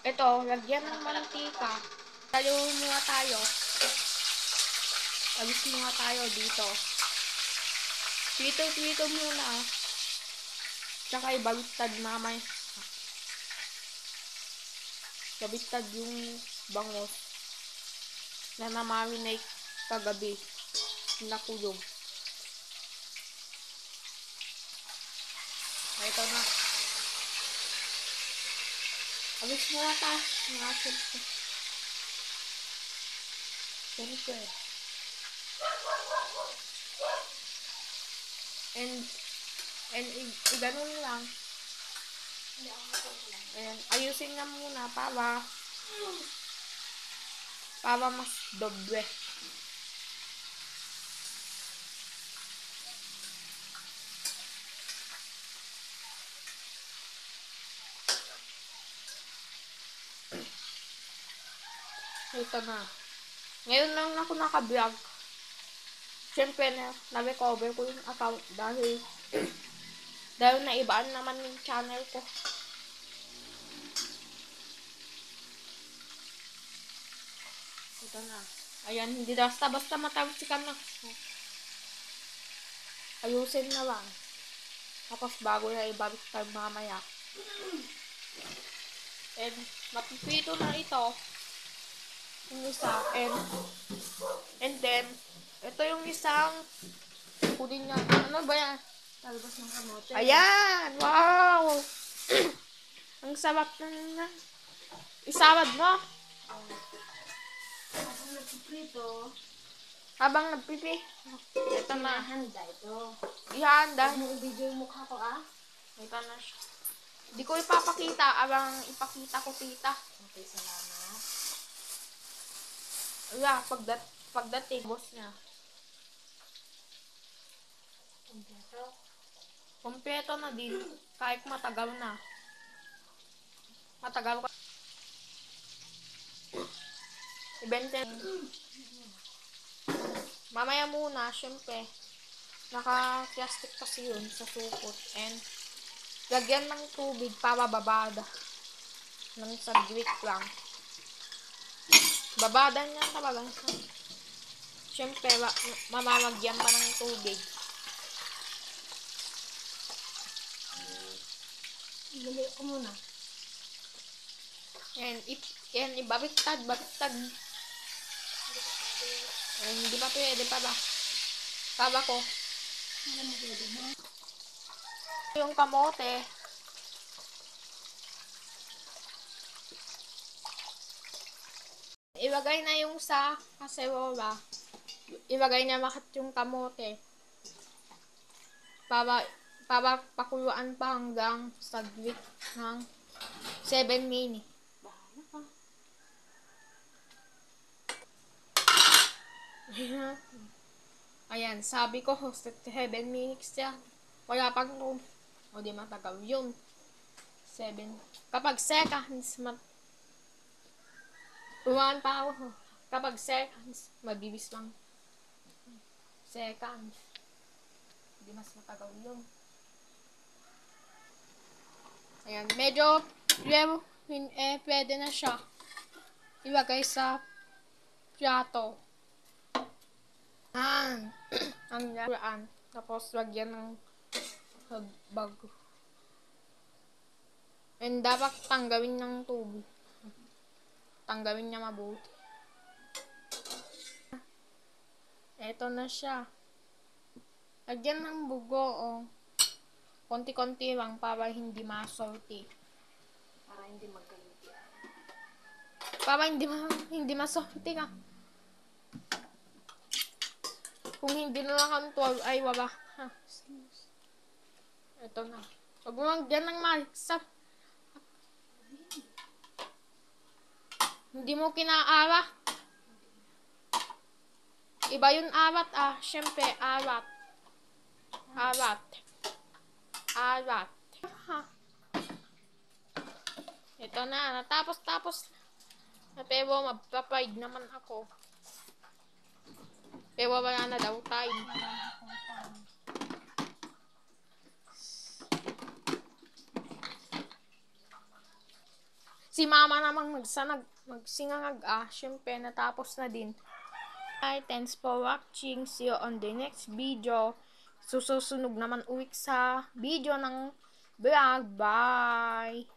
Ito, lagyan ng mantika. Tayo muna tayo. Alis muna tayo dito. Dito muna. Tsaka ibaliktad mamay. Ibaliktad yung bangos na na-marinate kagabi. Nakulog. Ito na. Alis muna tayo. Nakasip ko. Ganito eh. And ganun lang. Ayan, ayusin na muna para mas doble. Ito na. Ngayon lang ako naka-vlog. Siyempre na-recover ko yung account dahil naibaan naman yung channel ko. Ito na. Ayan, hindi basta matagsikan na. Ayusin na lang. Tapos bago na ibalik tayo mamaya. And mapipito na ito. Yung isa. And then, ito yung isang kunin niya. Ano ba yan? Talbos ng kamote. Ayan! Wow! Ang sarap na. Isawad mo. Habang nagpiprito, Habang nagpipi. Ito na. handa ito. Ihanda. Huwag mo i-video yung mukha ko, ah. Ito na siya. Hindi ko ipapakita. Abang ipakita ko tita. Okay, salamat. Wala, pagdating, boss niya. Kompleto. Kompleto na din. Kahit matagal na. Matagal ka. Ibente. Mamaya muna, syempre. Naka-plastic kasi yun sa supot. And, lagyan ng tubig para babada. Nang saglit lang. Babada niya talaga. Syempre, mamamagyan pa ng tubig. Ibili ko muna. Yan, ibaliktad. Hindi pa pwede pa ba? Taba ko. Yung kamote. Ilagay na yung sa kaserola. Ilagay na lahat yung kamote. Para pakuluan pa hanggang saglit ng 7 minutes. Bahala ka. Ayan, sabi ko, 7 minutes yan. Wala pang room. O di matagal yun. 7. Kapag seconds, Uwan pa ako. Kapag seconds, mabilis lang. Seconds. Hindi mas matagal yun. Ayan, medyo pwede na siya. Ilagay sa plato. Ang laraan. Tapos, lagyan ng bago. And dapat tanggawin ng tubig. Tanggawin niya mabuti. Eto na siya. Lagyan ng bugo, oh. Konti-konti lang para hindi masalty. Para hindi magkaluti. Para hindi masalty ka. Kung hindi na lang ang 12, ay wala. Ito na. Huwag mo lagyan ng maliksa. Hindi mo kinaara. Iba yung arat, ah. Siyempre, arat. Ito na. Natapos. Pero magpapaid naman ako. Pero wala na daw time. Si mama namang magsingangag syempre natapos na din. Hi, thanks for watching. See you on the next video. Sususunog naman uwi sa video ng vlog. Bye!